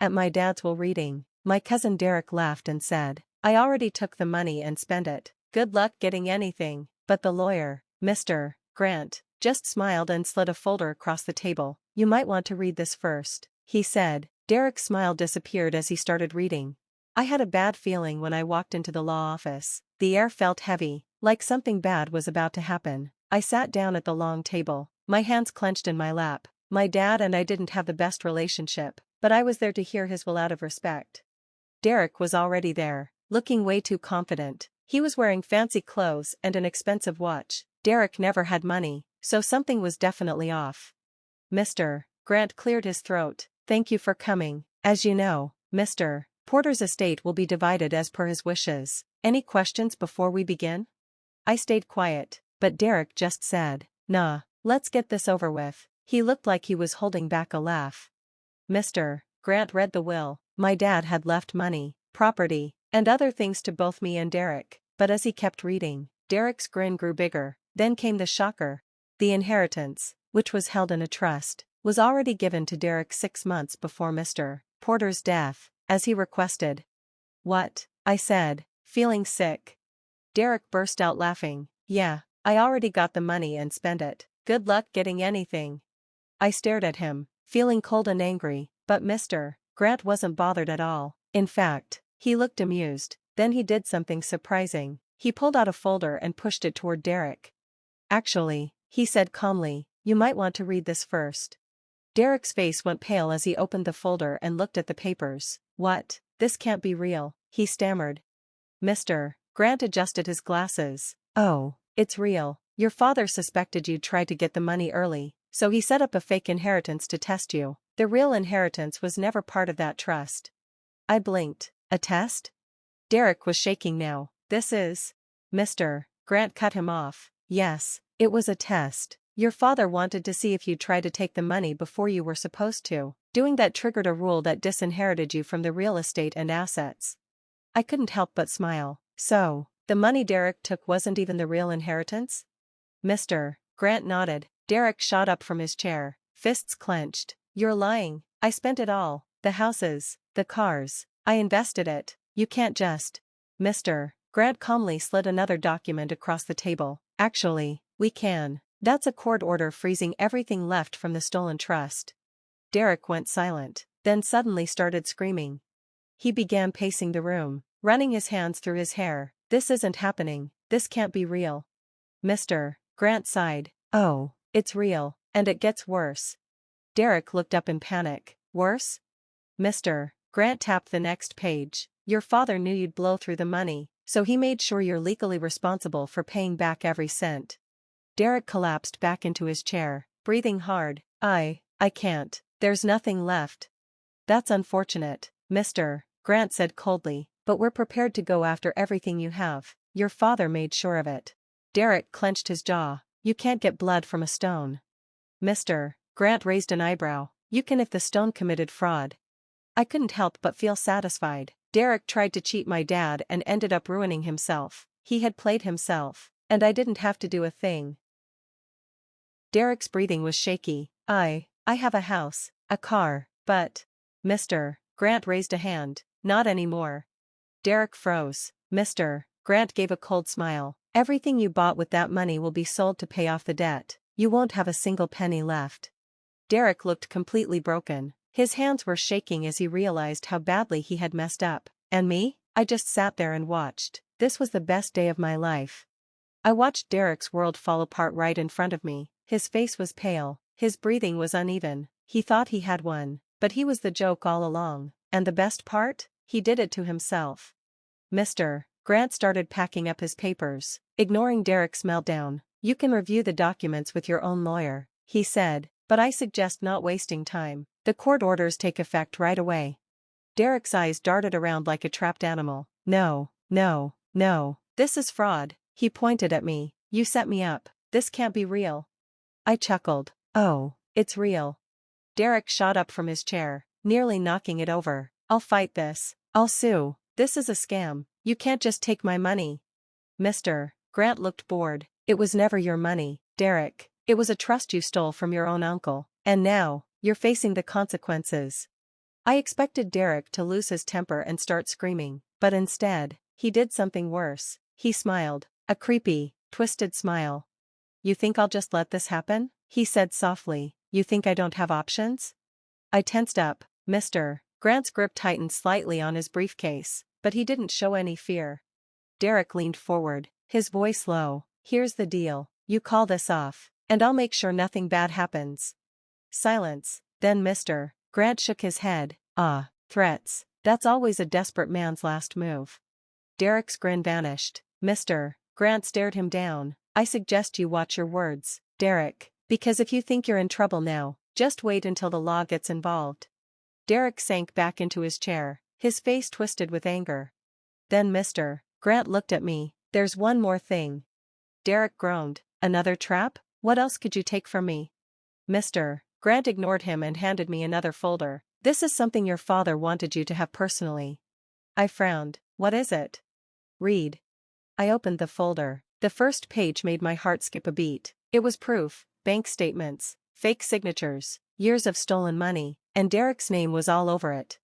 at my dad's will reading. My cousin Derek laughed and said, I already took the money and spent it. Good luck getting anything. But the lawyer, Mr. Grant, just smiled and slid a folder across the table. You might want to read this first, he said. Derek's smile disappeared as he started reading. I had a bad feeling when I walked into the law office. The air felt heavy, like something bad was about to happen. I sat down at the long table, my hands clenched in my lap. My dad and I didn't have the best relationship, but I was there to hear his will out of respect. Derek was already there, looking way too confident. He was wearing fancy clothes and an expensive watch. Derek never had money, so something was definitely off. Mr. Grant cleared his throat. Thank you for coming. As you know, Mr. Porter's estate will be divided as per his wishes. Any questions before we begin? I stayed quiet, but Derek just said, nah, let's get this over with. He looked like he was holding back a laugh. Mr. Grant read the will. My dad had left money, property, and other things to both me and Derek, but as he kept reading, Derek's grin grew bigger. Then came the shocker. The inheritance, which was held in a trust, was already given to Derek 6 months before Mr. Porter's death, as he requested. What? I said, feeling sick. Derek burst out laughing. Yeah, I already got the money and spent it. Good luck getting anything. I stared at him, feeling cold and angry, but Mr. Grant wasn't bothered at all. In fact, he looked amused. Then he did something surprising. He pulled out a folder and pushed it toward Derek. Actually, he said calmly, you might want to read this first. Derek's face went pale as he opened the folder and looked at the papers. What? This can't be real, he stammered. Mr. Grant adjusted his glasses. Oh, it's real. Your father suspected you'd try to get the money early, so he set up a fake inheritance to test you. The real inheritance was never part of that trust. I blinked. A test? Derek was shaking now. This is... Mr. Grant cut him off. Yes, it was a test. Your father wanted to see if you'd try to take the money before you were supposed to. Doing that triggered a rule that disinherited you from the real estate and assets. I couldn't help but smile. So, the money Derek took wasn't even the real inheritance? Mr. Grant nodded. Derek shot up from his chair, fists clenched. You're lying. I spent it all. The houses, the cars. I invested it. You can't just... Mr. Grant calmly slid another document across the table. Actually, we can. That's a court order freezing everything left from the stolen trust. Derek went silent, then suddenly started screaming. He began pacing the room, running his hands through his hair. This isn't happening. This can't be real. Mr. Grant sighed. Oh, it's real, and it gets worse. Derek looked up in panic. Worse? Mr. Grant tapped the next page. Your father knew you'd blow through the money, so he made sure you're legally responsible for paying back every cent. Derek collapsed back into his chair, breathing hard. I can't. There's nothing left. That's unfortunate, Mr. Grant said coldly, but we're prepared to go after everything you have. Your father made sure of it. Derek clenched his jaw. You can't get blood from a stone. Mr. Grant raised an eyebrow. You can if the stone committed fraud. I couldn't help but feel satisfied. Derek tried to cheat my dad and ended up ruining himself. He had played himself, and I didn't have to do a thing. Derek's breathing was shaky. I have a house, a car, but... Mr. Grant raised a hand. Not anymore. Derek froze. Mr. Grant gave a cold smile. Everything you bought with that money will be sold to pay off the debt. You won't have a single penny left. Derek looked completely broken. His hands were shaking as he realized how badly he had messed up. And me? I just sat there and watched. This was the best day of my life. I watched Derek's world fall apart right in front of me. His face was pale. His breathing was uneven. He thought he had won, but he was the joke all along. And the best part? He did it to himself. Mr. Grant started packing up his papers, ignoring Derek's meltdown. You can review the documents with your own lawyer, he said, but I suggest not wasting time. The court orders take effect right away. Derek's eyes darted around like a trapped animal. No, no, no. This is fraud. He pointed at me. You set me up. This can't be real. I chuckled. Oh, it's real. Derek shot up from his chair, nearly knocking it over. I'll fight this. I'll sue. This is a scam. You can't just take my money. Mr. Grant looked bored. It was never your money, Derek. It was a trust you stole from your own uncle. And now, you're facing the consequences. I expected Derek to lose his temper and start screaming, but instead, he did something worse. He smiled, a creepy, twisted smile. "You think I'll just let this happen?" he said softly. "You think I don't have options?" I tensed up. Mr. Grant's grip tightened slightly on his briefcase, but he didn't show any fear. Derek leaned forward, his voice low. "Here's the deal. You call this off, and I'll make sure nothing bad happens." Silence. Then Mr. Grant shook his head. Threats. That's always a desperate man's last move." Derek's grin vanished. Mr. Grant stared him down. "I suggest you watch your words, Derek, because if you think you're in trouble now, just wait until the law gets involved." Derek sank back into his chair, his face twisted with anger. Then Mr. Grant looked at me. "There's one more thing." Derek groaned. "Another trap? What else could you take from me?" Mr. Grant ignored him and handed me another folder. "This is something your father wanted you to have personally." I frowned. "What is it?" "Read." I opened the folder. The first page made my heart skip a beat. It was proof, bank statements, fake signatures, years of stolen money, and Derek's name was all over it.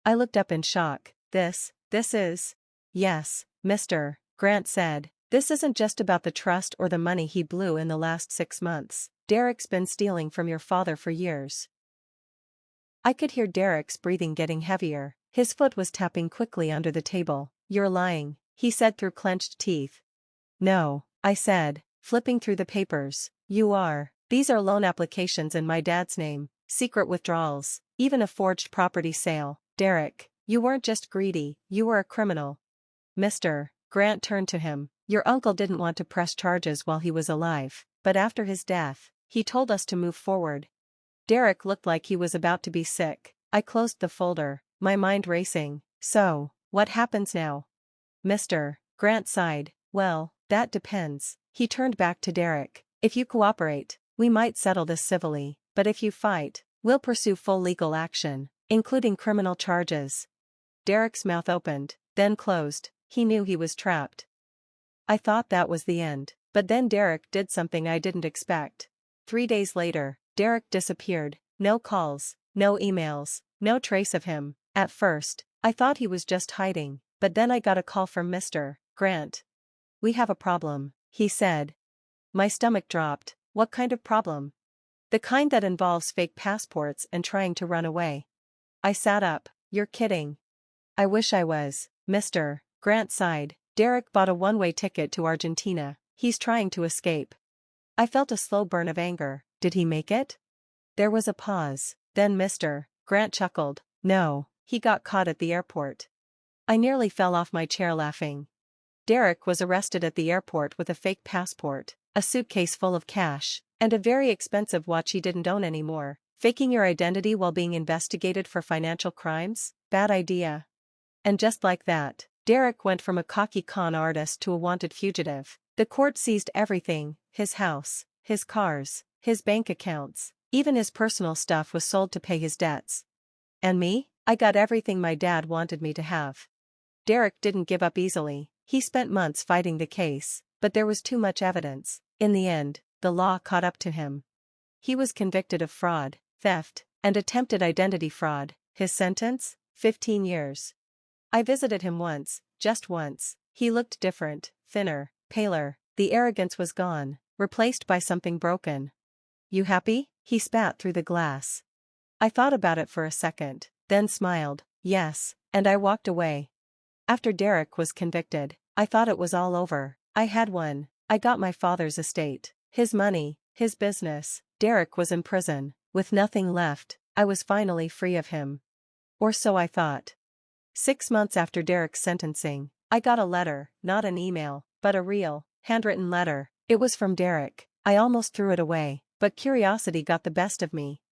I looked up in shock. This is... Yes, Mr. Grant said. "This isn't just about the trust or the money he blew in the last 6 months. Derek's been stealing from your father for years." I could hear Derek's breathing getting heavier. His foot was tapping quickly under the table. "You're lying," he said through clenched teeth. "No," I said, flipping through the papers. "You are. These are loan applications in my dad's name, secret withdrawals, even a forged property sale. Derek, you weren't just greedy, you were a criminal." Mr. Grant turned to him. "Your uncle didn't want to press charges while he was alive, but after his death, he told us to move forward." Derek looked like he was about to be sick. I closed the folder, my mind racing. "So, what happens now?" Mr. Grant sighed. "Well, that depends." He turned back to Derek. "If you cooperate, we might settle this civilly, but if you fight, we'll pursue full legal action, including criminal charges." Derek's mouth opened, then closed. He knew he was trapped. I thought that was the end, but then Derek did something I didn't expect. 3 days later, Derek disappeared. No calls, no emails, no trace of him. At first, I thought he was just hiding, but then I got a call from Mr. Grant. "We have a problem," he said. My stomach dropped. "What kind of problem?" "The kind that involves fake passports and trying to run away." I sat up. "You're kidding." "I wish I was." Mr. Grant sighed. "Derek bought a one-way ticket to Argentina. He's trying to escape." I felt a slow burn of anger. "Did he make it?" There was a pause. Then Mr. Grant chuckled. "No, he got caught at the airport." I nearly fell off my chair laughing. Derek was arrested at the airport with a fake passport, a suitcase full of cash, and a very expensive watch he didn't own anymore. Faking your identity while being investigated for financial crimes? Bad idea. And just like that, Derek went from a cocky con artist to a wanted fugitive. The court seized everything: his house, his cars, his bank accounts, even his personal stuff was sold to pay his debts. And me? I got everything my dad wanted me to have. Derek didn't give up easily. He spent months fighting the case, but there was too much evidence. In the end, the law caught up to him. He was convicted of fraud, theft, and attempted identity fraud. His sentence? 15 years. I visited him once, just once. He looked different, thinner, paler. The arrogance was gone, replaced by something broken. "You happy?" he spat through the glass. I thought about it for a second, then smiled. "Yes," and I walked away. After Derek was convicted, I thought it was all over. I had won. I got my father's estate, his money, his business. Derek was in prison, with nothing left. I was finally free of him. Or so I thought. 6 months after Derek's sentencing, I got a letter, not an email, but a real, handwritten letter. It was from Derek. I almost threw it away, but curiosity got the best of me.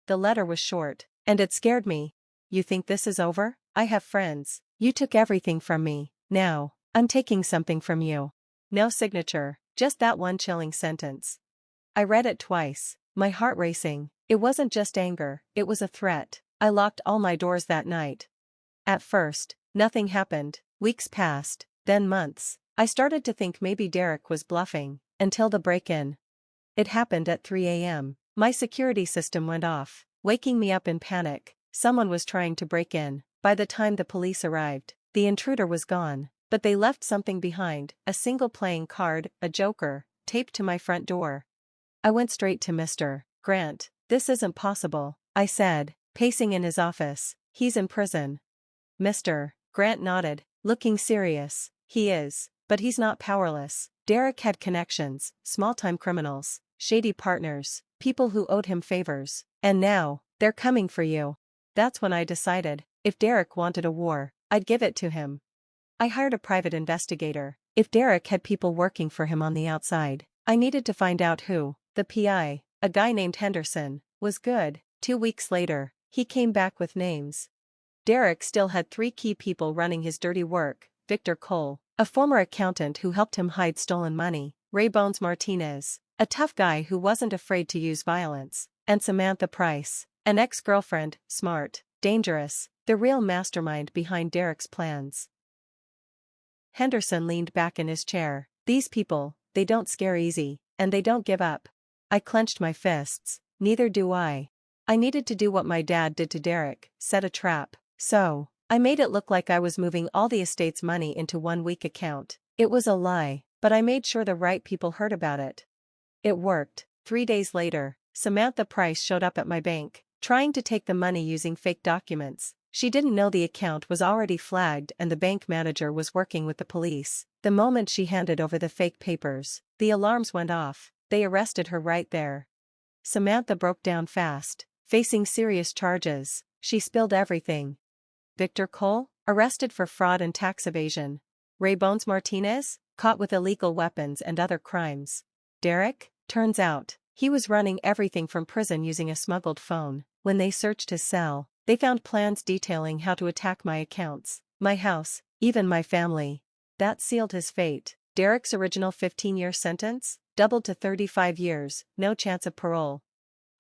The letter was short, and it scared me. "You think this is over? I have friends. You took everything from me. Now, I'm taking something from you." No signature, just that one chilling sentence. I read it twice, my heart racing. It wasn't just anger, it was a threat. I locked all my doors that night. At first, nothing happened. Weeks passed, then months. I started to think maybe Derek was bluffing, until the break-in. It happened at 3 a.m. My security system went off, waking me up in panic. Someone was trying to break in. By the time the police arrived, the intruder was gone, but they left something behind, a single playing card, a joker, taped to my front door. I went straight to Mr. Grant. "This isn't possible," I said, pacing in his office. "He's in prison." Mr. Grant nodded, looking serious. "He is, but he's not powerless. Derek had connections, small-time criminals, shady partners, people who owed him favors, and now, they're coming for you." That's when I decided, if Derek wanted a war, I'd give it to him. I hired a private investigator. If Derek had people working for him on the outside, I needed to find out who. The PI, a guy named Henderson, was good. 2 weeks later, he came back with names. Derek still had 3 key people running his dirty work: Victor Cole, a former accountant who helped him hide stolen money; Ray Bones Martinez, a tough guy who wasn't afraid to use violence; and Samantha Price, an ex-girlfriend, smart, dangerous, the real mastermind behind Derek's plans. Henderson leaned back in his chair. "These people, they don't scare easy, and they don't give up." I clenched my fists. "Neither do I. I needed to do what my dad did to Derek, set a trap. So, I made it look like I was moving all the estate's money into one weak account. It was a lie, but I made sure the right people heard about it. It worked. 3 days later, Samantha Price showed up at my bank, trying to take the money using fake documents. She didn't know the account was already flagged and the bank manager was working with the police. The moment she handed over the fake papers, the alarms went off. They arrested her right there. Samantha broke down fast, facing serious charges. She spilled everything. Victor Cole, arrested for fraud and tax evasion. Ray Bones Martinez, caught with illegal weapons and other crimes. Derek, turns out, he was running everything from prison using a smuggled phone. When they searched his cell, they found plans detailing how to attack my accounts, my house, even my family. That sealed his fate. Derek's original 15-year sentence doubled to 35 years, no chance of parole.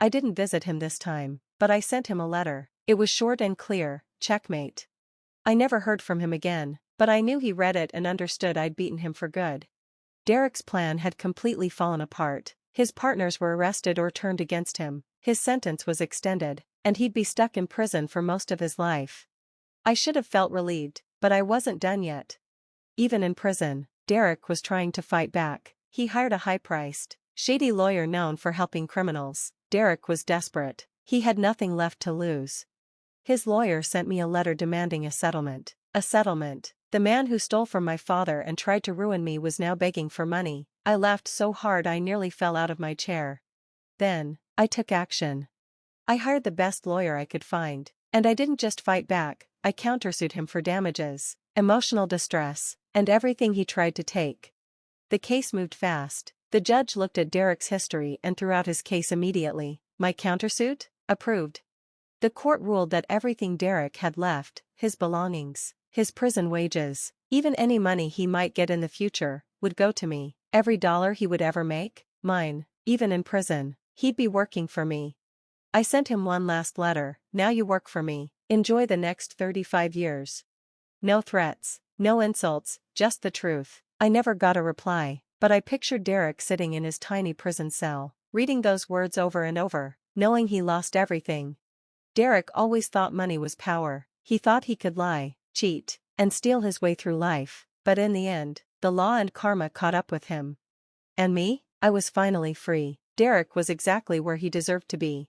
I didn't visit him this time, but I sent him a letter. It was short and clear: checkmate. I never heard from him again, but I knew he read it and understood I'd beaten him for good. Derek's plan had completely fallen apart. His partners were arrested or turned against him. His sentence was extended, and he'd be stuck in prison for most of his life. I should have felt relieved, but I wasn't done yet. Even in prison, Derek was trying to fight back. He hired a high-priced, shady lawyer known for helping criminals. Derek was desperate. He had nothing left to lose. His lawyer sent me a letter demanding a settlement. A settlement. The man who stole from my father and tried to ruin me was now begging for money. I laughed so hard I nearly fell out of my chair. Then, I took action. I hired the best lawyer I could find, and I didn't just fight back, I countersued him for damages, emotional distress, and everything he tried to take. The case moved fast. The judge looked at Derek's history and threw out his case immediately. My countersuit? Approved. The court ruled that everything Derek had left, his belongings, his prison wages, even any money he might get in the future, would go to me. Every dollar he would ever make, mine. Even in prison, he'd be working for me. I sent him one last letter: "Now you work for me. Enjoy the next 35 years. No threats, no insults, just the truth." I never got a reply, but I pictured Derek sitting in his tiny prison cell, reading those words over and over, knowing he lost everything. Derek always thought money was power. He thought he could lie, cheat, and steal his way through life, but in the end, the law and karma caught up with him. And me? I was finally free. Derek was exactly where he deserved to be.